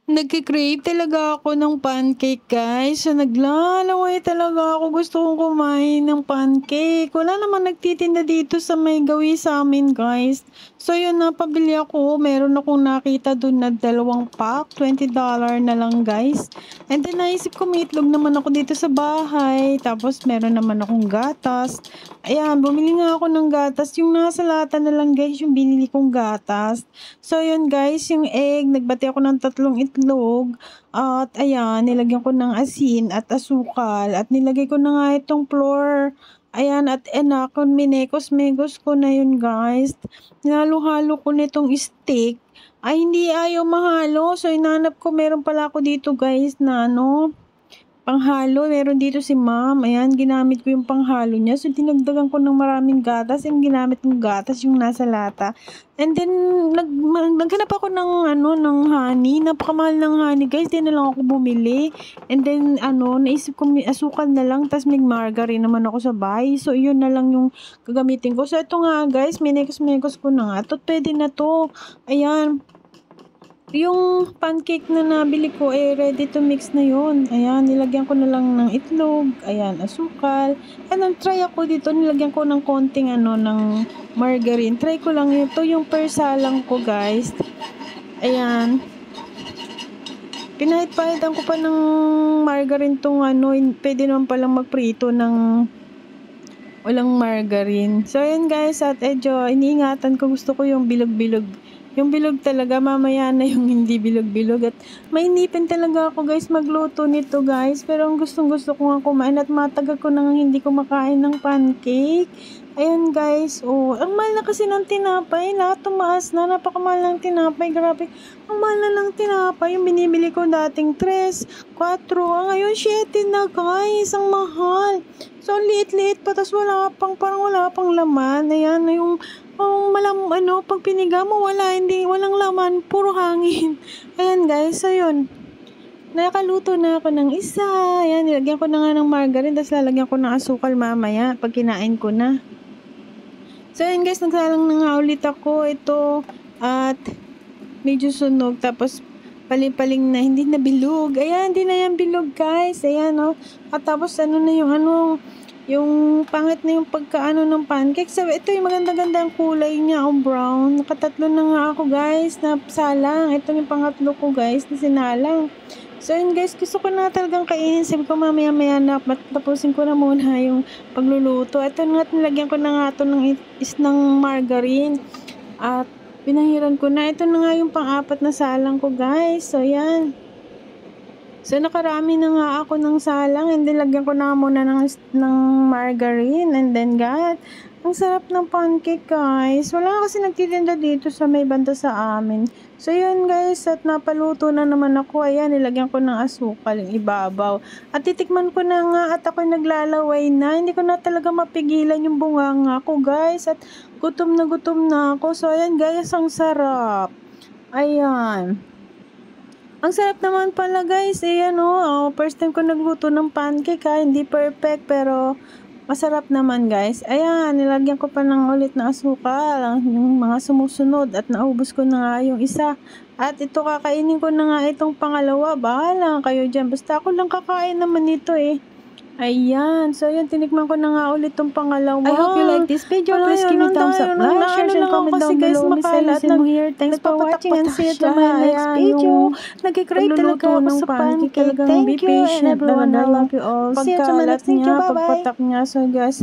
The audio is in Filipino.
Nagke-crave talaga ako ng pancake, guys. So, naglalaway talaga ako. Gusto kong kumain ng pancake. Wala namang nagtitinda dito sa may gawi sa amin, guys. So, yun, napabili ako. Meron akong nakita dun na 2 pack. $20 na lang, guys. And then, naisip ko, may itlog naman ako dito sa bahay. Tapos, meron naman akong gatas. Ayan, bumili nga ako ng gatas. Yung nasa lata na lang, guys, yung binili kong gatas. So, yun, guys, yung egg. Nagbati ako ng 3 itlog. At ayan, nilagyan ko ng asin at asukal. At nilagay ko na nga itong flour. Ayan, at enakon, minekos-mekos ko na yun, guys. Hinalo-halo ko nitong steak. Ay, hindi ayaw mahalo. So, inanap ko, meron pala ako dito, guys, na panghalo. Meron dito si ma'am. Ayan, ginamit ko yung panghalo niya. So, dinagdagan ko ng maraming gatas. Yung ginamit ng gatas, yung nasa lata. And then, naghanap ako ng honey. Napakamahal ng honey, guys. Di na lang ako bumili. And then, naisip ko may asukal na lang. Tapos, may margarine naman ako sa bahay. So, yun na lang yung gagamitin ko. So, ito nga, guys. Minekos-mekos ko na nga. Ito, pwede na to. Ayan. Yung pancake na nabili ko, ready to mix na yun. Ayan, nilagyan ko na lang ng itlog. Ayan, asukal. And try ako dito, nilagyan ko ng konting ng margarine. Try ko lang ito, yung persalang ko, guys. Ayan. Pinahit-pahitan ko pa ng margarine tong pwede naman palang magprito ng walang margarine. So, ayan, guys, at iniingatan ko, gusto ko yung bilog-bilog. Yung bilog talaga, mamaya na yung hindi bilog-bilog. At mainipin talaga ako, guys, magluto nito, guys. Pero ang gustong-gusto ko nga kumain at matagal ko nang hindi kumakain ng pancake. Ayan, guys. Oh, ang mahal na kasi ng tinapay. Lahat tumaas na. Napakamahal ng tinapay. Grabe. Ang mahal na ng tinapay. Yung binibili ko dating 3, 4. Ngayon, 7 na, guys. Ang mahal. So, liit-liit pa. Tapos parang wala pang laman. Ayan, yung pag piniga mo, walang laman, puro hangin. Ayan, guys, so yun. Nakaluto na ako ng isa. Ayan, nilagyan ko na nga ng margarine, tapos lalagyan ko ng asukal mamaya, pag kinain ko na. So, ayan, guys, nagsalang na nga ulit ako. Ito, at medyo sunog, tapos paling-paling na, hindi na bilog. Ayan, hindi na yan bilog, guys. Ayan, At tapos, yung pangit na yung pagkaano ng pancake. So, ito yung maganda-ganda ang kulay niya, brown. Nakatatlo na nga ako, guys, na salang. Ito yung pangatlo ko, guys, na sinalang. So, yun, guys, gusto ko na talagang kainin. Sabi ko, mamaya-maya na, tapusin ko na muna yung pagluluto. Ito nga, nilagyan ko na nga ito ng margarine. At, pinahiran ko na. Ito na nga yung pang-apat na salang ko, guys. So, yan. So, nakarami na nga ako ng salang and then lagyan ko na muna ng margarine and then ang sarap ng pancake, guys. Wala kasi nagtitinda dito sa may banda sa amin. So, yun, guys, at napaluto na naman ako. Ayan, nilagyan ko ng asukal, yung ibabaw. At titikman ko na nga at ako'y naglalaway na. Hindi ko na talaga mapigilan yung bunganga ko, guys. At gutom na ako. So, ayan, guys, ang sarap. Ayan. Ang sarap naman pala, guys. Ayan, first time ko nagluto ng pancake, hindi perfect, pero masarap naman, guys. Ayan, nilagyan ko pa ng ulit na asukal, yung mga sumusunod, at naubos ko na nga yung isa. At ito, kakainin ko na nga itong pangalawa. Bahala kayo dyan. Basta ako lang kakain naman ito, Ayan. So, yun, tinikman ko na nga ulit itong pangalawa. I hope you like this video. Please give me thumbs up, like, share, and comment down below. Miss Alice here. Thanks for watching and see you to my next video. Nag-crave talaga ako sa pancake. Thank you and everyone. I love you all. See you to my next video. Bye-bye. Pagpatak niya. So, guys,